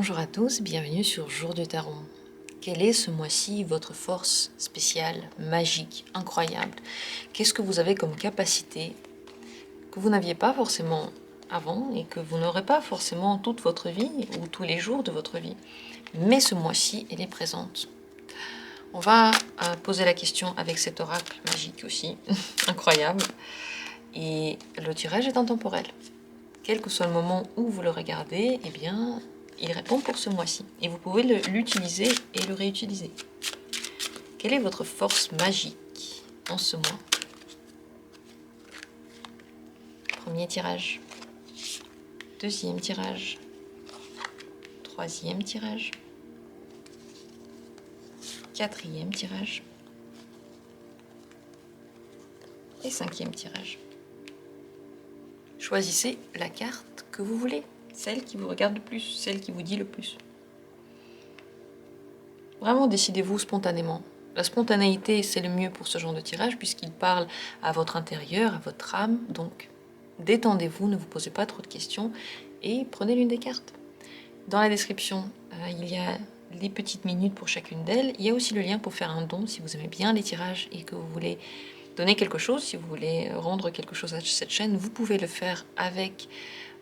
Bonjour à tous, bienvenue sur Jour de Tarot. Quelle est ce mois-ci votre force spéciale, magique, incroyable? Qu'est-ce que vous avez comme capacité que vous n'aviez pas forcément avant et que vous n'aurez pas forcément toute votre vie ou tous les jours de votre vie? Mais ce mois-ci, elle est présente. On va poser la question avec cet oracle magique aussi, incroyable. Et le tirage est intemporel. Quel que soit le moment où vous le regardez, eh bien, il répond pour ce mois-ci. Et vous pouvez l'utiliser et le réutiliser. Quelle est votre force magique en ce mois? Premier tirage. Deuxième tirage. Troisième tirage. Quatrième tirage. Et cinquième tirage. Choisissez la carte que vous voulez, celle qui vous regarde le plus, celle qui vous dit le plus. Vraiment, décidez-vous spontanément. La spontanéité, c'est le mieux pour ce genre de tirage puisqu'il parle à votre intérieur, à votre âme. Donc, détendez-vous, ne vous posez pas trop de questions et prenez l'une des cartes. Dans la description, il y a les petites minutes pour chacune d'elles. Il y a aussi le lien pour faire un don si vous aimez bien les tirages et que vous voulez donner quelque chose, si vous voulez rendre quelque chose à cette chaîne, vous pouvez le faire avec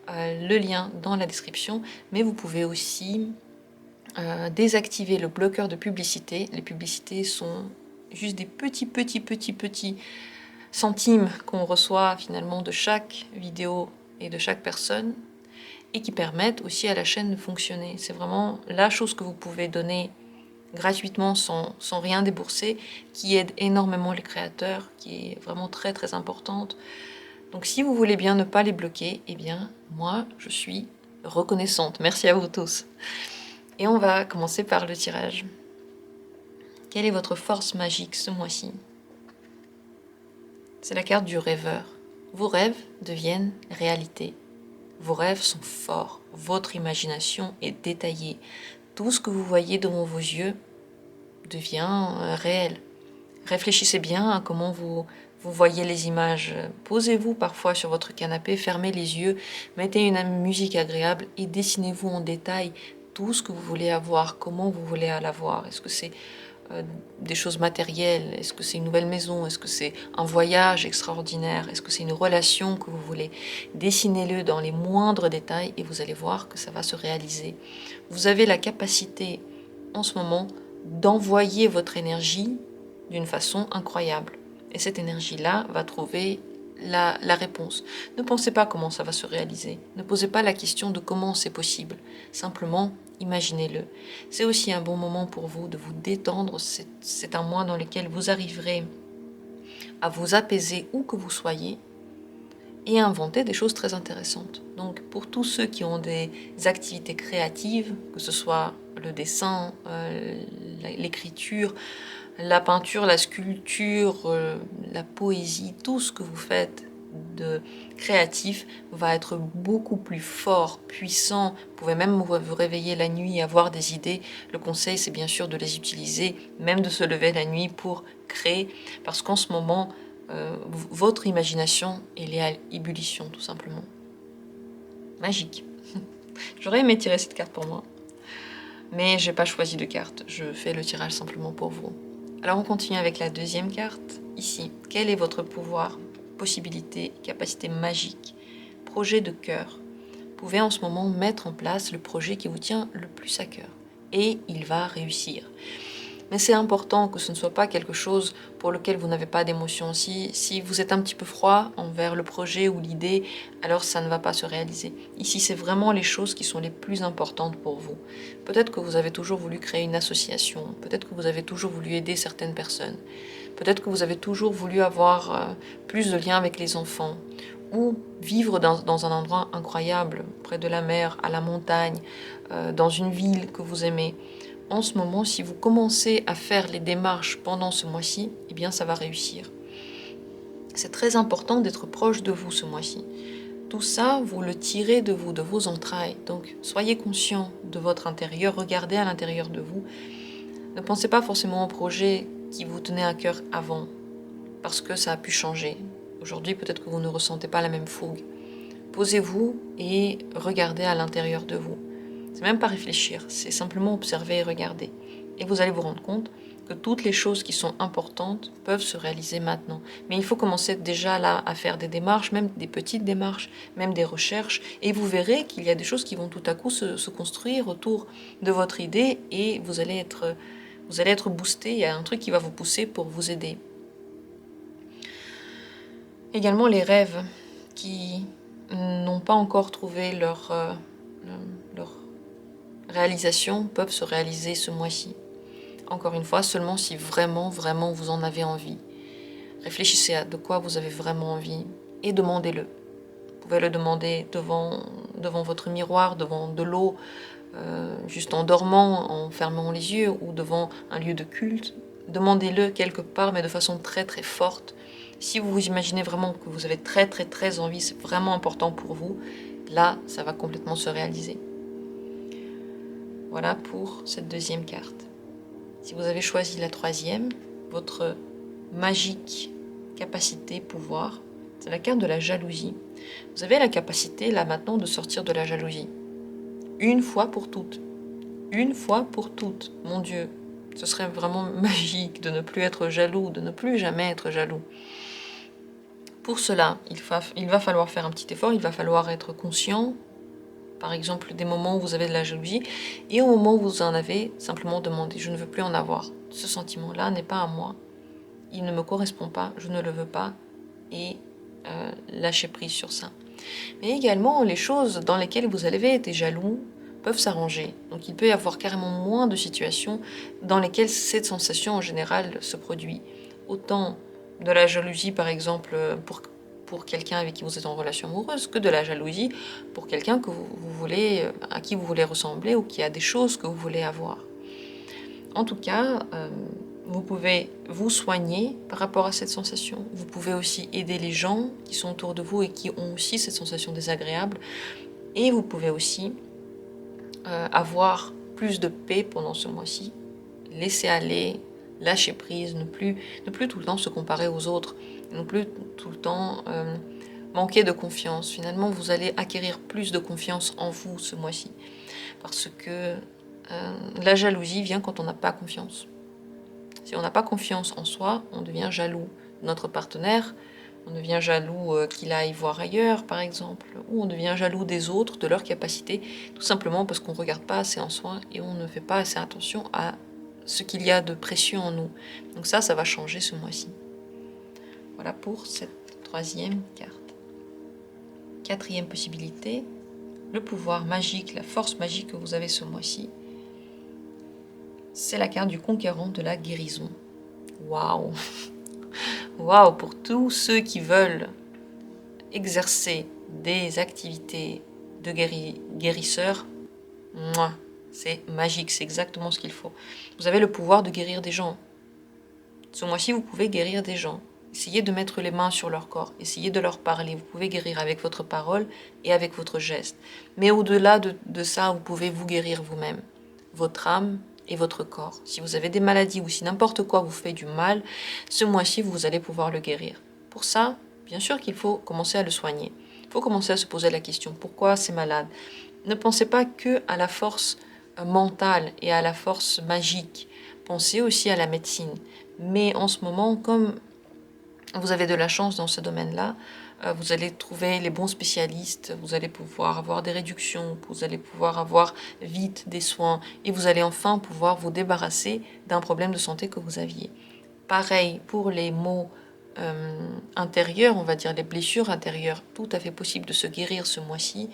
le lien dans la description, mais vous pouvez aussi désactiver le bloqueur de publicité. Les publicités sont juste des petits centimes qu'on reçoit finalement de chaque vidéo et de chaque personne et qui permettent aussi à la chaîne de fonctionner. C'est vraiment la chose que vous pouvez donner gratuitement sans rien débourser, qui aide énormément les créateurs, qui est vraiment très importante. Donc si vous voulez bien ne pas les bloquer, eh bien moi je suis reconnaissante. Merci à vous tous. Et on va commencer par le tirage. Quelle est votre force magique ce mois-ci? C'est la carte du rêveur. Vos rêves deviennent réalité. Vos rêves sont forts. Votre imagination est détaillée. Tout ce que vous voyez devant vos yeux devient réel. Réfléchissez bien à comment vous voyez les images. Posez-vous parfois sur votre canapé, fermez les yeux, mettez une musique agréable et dessinez-vous en détail tout ce que vous voulez avoir, comment vous voulez l'avoir. Est-ce que c'est des choses matérielles? Est-ce que c'est une nouvelle maison? Est-ce que c'est un voyage extraordinaire? Est-ce que c'est une relation que vous voulez? Dessinez-le dans les moindres détails et vous allez voir que ça va se réaliser. Vous avez la capacité en ce moment d'envoyer votre énergie d'une façon incroyable. Et cette énergie-là va trouver la réponse. Ne pensez pas comment ça va se réaliser. Ne posez pas la question de comment c'est possible. Simplement, imaginez-le. C'est aussi un bon moment pour vous de vous détendre. C'est un mois dans lequel vous arriverez à vous apaiser où que vous soyez et à inventer des choses très intéressantes. Donc, pour tous ceux qui ont des activités créatives, que ce soit le dessin, l'écriture, la peinture, la sculpture, la poésie, tout ce que vous faites de créatif va être beaucoup plus fort, puissant. Vous pouvez même vous réveiller la nuit et avoir des idées. Le conseil, c'est bien sûr de les utiliser, même de se lever la nuit pour créer, parce qu'en ce moment, votre imagination, elle est à ébullition, tout simplement. Magique. J'aurais aimé tirer cette carte pour moi, mais j'ai pas choisi de carte. Je fais le tirage simplement pour vous. Alors on continue avec la deuxième carte, ici. Quel est votre pouvoir, possibilité, capacité magique, projet de cœur? Vous pouvez en ce moment mettre en place le projet qui vous tient le plus à cœur. Et il va réussir. Mais c'est important que ce ne soit pas quelque chose pour lequel vous n'avez pas d'émotion. Si vous êtes un petit peu froid envers le projet ou l'idée, alors ça ne va pas se réaliser. Ici, c'est vraiment les choses qui sont les plus importantes pour vous. Peut-être que vous avez toujours voulu créer une association, peut-être que vous avez toujours voulu aider certaines personnes, peut-être que vous avez toujours voulu avoir plus de liens avec les enfants, ou vivre dans un endroit incroyable, près de la mer, à la montagne, dans une ville que vous aimez. En ce moment, si vous commencez à faire les démarches pendant ce mois-ci, eh bien ça va réussir. C'est très important d'être proche de vous ce mois-ci. Tout ça, vous le tirez de vous, de vos entrailles. Donc, soyez conscient de votre intérieur, regardez à l'intérieur de vous. Ne pensez pas forcément au projet qui vous tenait à cœur avant, parce que ça a pu changer. Aujourd'hui, peut-être que vous ne ressentez pas la même fougue. Posez-vous et regardez à l'intérieur de vous. C'est même pas réfléchir, c'est simplement observer et regarder. Et vous allez vous rendre compte que toutes les choses qui sont importantes peuvent se réaliser maintenant. Mais il faut commencer déjà là à faire des démarches, même des petites démarches, même des recherches, et vous verrez qu'il y a des choses qui vont tout à coup se construire autour de votre idée et vous allez être boosté, il y a un truc qui va vous pousser pour vous aider. Également les rêves qui n'ont pas encore trouvé leur réalisation peuvent se réaliser ce mois-ci. Encore une fois, seulement si vraiment, vraiment vous en avez envie. Réfléchissez à de quoi vous avez vraiment envie et demandez-le. Vous pouvez le demander devant votre miroir, devant de l'eau, juste en dormant, en fermant les yeux ou devant un lieu de culte. Demandez-le quelque part, mais de façon très très forte. Si vous vous imaginez vraiment que vous avez très très très envie, c'est vraiment important pour vous, là, ça va complètement se réaliser. Voilà pour cette deuxième carte. Si vous avez choisi la troisième, votre magique capacité, pouvoir, c'est la carte de la jalousie. Vous avez la capacité, là maintenant, de sortir de la jalousie. Une fois pour toutes. Une fois pour toutes. Mon Dieu, ce serait vraiment magique de ne plus être jaloux, de ne plus jamais être jaloux. Pour cela, il va falloir faire un petit effort, il va falloir être conscient, par exemple des moments où vous avez de la jalousie, et au moment où vous en avez, simplement demander, je ne veux plus en avoir. Ce sentiment-là n'est pas à moi, il ne me correspond pas, je ne le veux pas, et lâcher prise sur ça. Mais également, les choses dans lesquelles vous avez été jaloux peuvent s'arranger. Donc il peut y avoir carrément moins de situations dans lesquelles cette sensation en général se produit. Autant de la jalousie, par exemple, pour quelqu'un avec qui vous êtes en relation amoureuse, que de la jalousie pour quelqu'un que vous voulez, à qui vous voulez ressembler ou qui a des choses que vous voulez avoir. En tout cas, vous pouvez vous soigner par rapport à cette sensation. Vous pouvez aussi aider les gens qui sont autour de vous et qui ont aussi cette sensation désagréable. Et vous pouvez aussi avoir plus de paix pendant ce mois-ci. Laisser aller, lâcher prise, ne plus tout le temps se comparer aux autres, non plus tout le temps manquer de confiance. Finalement, vous allez acquérir plus de confiance en vous ce mois-ci. Parce que la jalousie vient quand on n'a pas confiance. Si on n'a pas confiance en soi, on devient jaloux de notre partenaire, on devient jaloux qu'il aille voir ailleurs, par exemple, ou on devient jaloux des autres, de leur capacité, tout simplement parce qu'on ne regarde pas assez en soi et on ne fait pas assez attention à ce qu'il y a de précieux en nous. Donc ça va changer ce mois-ci. Voilà pour cette troisième carte. Quatrième possibilité, le pouvoir magique, la force magique que vous avez ce mois-ci, c'est la carte du conquérant de la guérison. Waouh! Waouh! Pour tous ceux qui veulent exercer des activités de guérisseur, c'est magique, c'est exactement ce qu'il faut. Vous avez le pouvoir de guérir des gens. Ce mois-ci, vous pouvez guérir des gens. Essayez de mettre les mains sur leur corps, essayez de leur parler. Vous pouvez guérir avec votre parole et avec votre geste. Mais au-delà de ça, vous pouvez vous guérir vous-même, votre âme et votre corps. Si vous avez des maladies ou si n'importe quoi vous fait du mal, ce mois-ci, vous allez pouvoir le guérir. Pour ça, bien sûr qu'il faut commencer à le soigner. Il faut commencer à se poser la question, pourquoi c'est malade? Ne pensez pas que à la force mentale et à la force magique. Pensez aussi à la médecine. Mais en ce moment, comme vous avez de la chance dans ce domaine-là, vous allez trouver les bons spécialistes, vous allez pouvoir avoir des réductions, vous allez pouvoir avoir vite des soins et vous allez enfin pouvoir vous débarrasser d'un problème de santé que vous aviez. Pareil pour les maux intérieurs, on va dire les blessures intérieures, tout à fait possible de se guérir ce mois-ci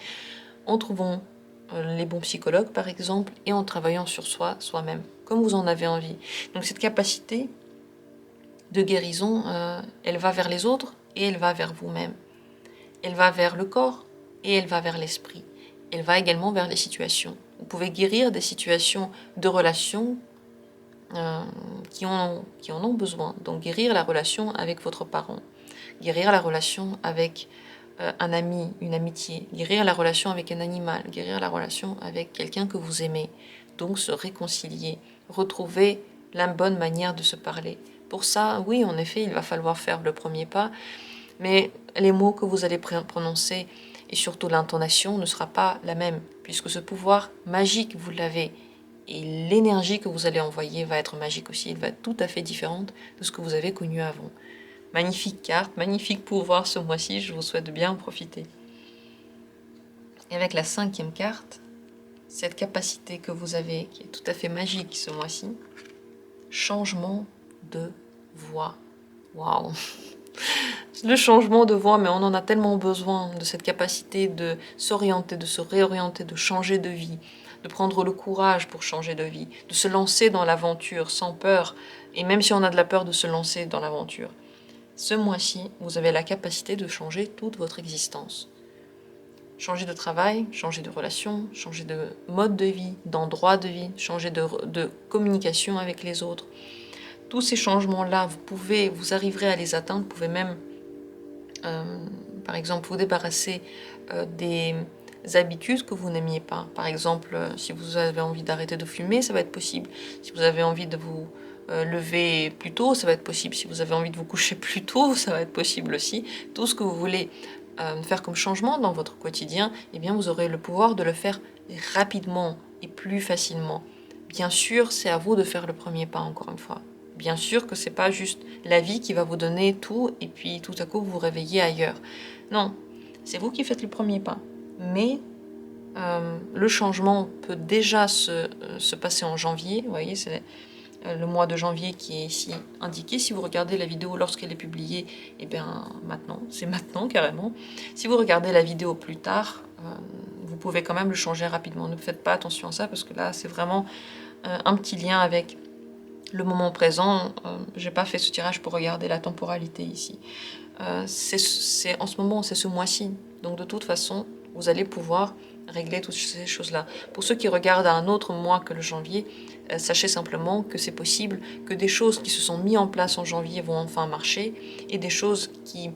en trouvant les bons psychologues par exemple et en travaillant sur soi-même, comme vous en avez envie. Donc cette capacité de guérison, elle va vers les autres et elle va vers vous-même. Elle va vers le corps et elle va vers l'esprit. Elle va également vers les situations. Vous pouvez guérir des situations de relations qui en ont besoin. Donc guérir la relation avec votre parent, guérir la relation avec un ami, une amitié, guérir la relation avec un animal, guérir la relation avec quelqu'un que vous aimez. Donc se réconcilier, retrouver la bonne manière de se parler. Pour ça, oui, en effet, il va falloir faire le premier pas, mais les mots que vous allez prononcer Et surtout, l'intonation ne sera pas la même, puisque ce pouvoir magique, vous l'avez. Et l'énergie que vous allez envoyer va être magique aussi. Elle va être tout à fait différente de ce que vous avez connu avant. Magnifique carte, magnifique pouvoir ce mois-ci. Je vous souhaite de bien en profiter. Et avec la 5e carte, cette capacité que vous avez, qui est tout à fait magique ce mois-ci, changement de voix. Waouh! Le changement de voie, mais on en a tellement besoin de cette capacité de s'orienter, de se réorienter, de changer de vie, de prendre le courage pour changer de vie, de se lancer dans l'aventure sans peur, et même si on a de la peur de se lancer dans l'aventure. Ce mois-ci, vous avez la capacité de changer toute votre existence. Changer de travail, changer de relation, changer de mode de vie, d'endroit de vie, changer de communication avec les autres. Tous ces changements-là, vous arriverez à les atteindre, vous pouvez même par exemple, vous débarrasser des habitudes que vous n'aimiez pas. Par exemple, si vous avez envie d'arrêter de fumer, ça va être possible. Si vous avez envie de vous lever plus tôt, ça va être possible. Si vous avez envie de vous coucher plus tôt, ça va être possible aussi. Tout ce que vous voulez faire comme changement dans votre quotidien, eh bien, vous aurez le pouvoir de le faire rapidement et plus facilement. Bien sûr, c'est à vous de faire le premier pas, encore une fois. Bien sûr que c'est pas juste la vie qui va vous donner tout et puis tout à coup vous vous réveillez ailleurs. Non, c'est vous qui faites le premier pas. Mais le changement peut déjà se passer en janvier. Vous voyez, c'est le mois de janvier qui est ici indiqué. Si vous regardez la vidéo lorsqu'elle est publiée, eh bien maintenant, c'est maintenant carrément. Si vous regardez la vidéo plus tard, vous pouvez quand même le changer rapidement. Ne faites pas attention à ça parce que là, c'est vraiment un petit lien avec le moment présent. J'ai pas fait ce tirage pour regarder la temporalité ici. C'est en ce moment, c'est ce mois-ci. Donc de toute façon, vous allez pouvoir régler toutes ces choses-là. Pour ceux qui regardent à un autre mois que le janvier, sachez simplement que c'est possible que des choses qui se sont mises en place en janvier vont enfin marcher et des choses qui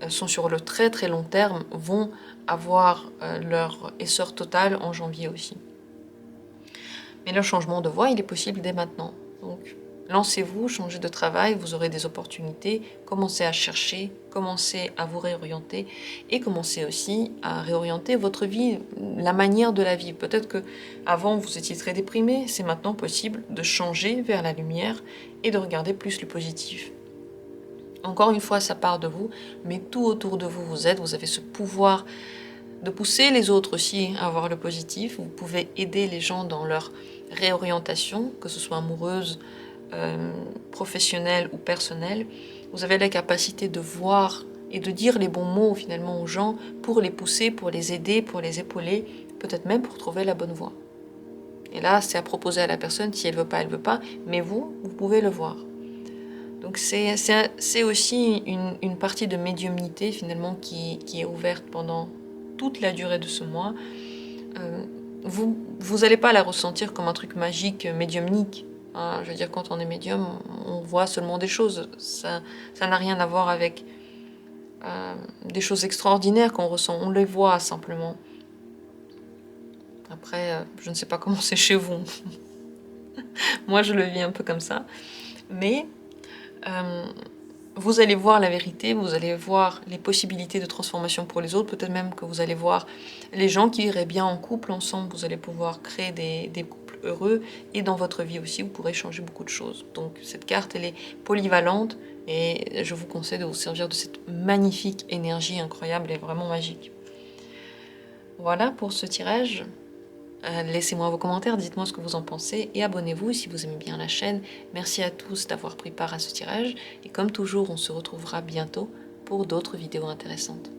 sont sur le très très long terme vont avoir leur essor total en janvier aussi. Mais le changement de voie, il est possible dès maintenant. Donc, lancez-vous, changez de travail, vous aurez des opportunités, commencez à chercher, commencez à vous réorienter et commencez aussi à réorienter votre vie, la manière de la vivre. Peut-être que avant vous étiez très déprimé, c'est maintenant possible de changer vers la lumière et de regarder plus le positif. Encore une fois, ça part de vous, mais tout autour de vous vous aide, vous avez ce pouvoir de pousser les autres aussi à voir le positif. Vous pouvez aider les gens dans leur réorientation, que ce soit amoureuse, professionnelle ou personnelle. Vous avez la capacité de voir et de dire les bons mots finalement aux gens pour les pousser, pour les aider, pour les épauler, peut-être même pour trouver la bonne voie. Et là, c'est à proposer à la personne, si elle veut pas, mais vous pouvez le voir. Donc c'est aussi une partie de médiumnité finalement qui est ouverte pendant toute la durée de ce mois. Vous n'allez pas la ressentir comme un truc magique, médiumnique. Hein. Je veux dire, quand on est médium, on voit seulement des choses. Ça n'a rien à voir avec des choses extraordinaires qu'on ressent. On les voit simplement. Après, je ne sais pas comment c'est chez vous. Moi, je le vis un peu comme ça. Mais vous allez voir la vérité, vous allez voir les possibilités de transformation pour les autres, peut-être même que vous allez voir les gens qui iraient bien en couple ensemble, vous allez pouvoir créer des couples heureux, et dans votre vie aussi, vous pourrez changer beaucoup de choses. Donc cette carte, elle est polyvalente, et je vous conseille de vous servir de cette magnifique énergie incroyable et vraiment magique. Voilà pour ce tirage. Laissez-moi vos commentaires, dites-moi ce que vous en pensez et abonnez-vous si vous aimez bien la chaîne. Merci à tous d'avoir pris part à ce tirage et comme toujours, on se retrouvera bientôt pour d'autres vidéos intéressantes.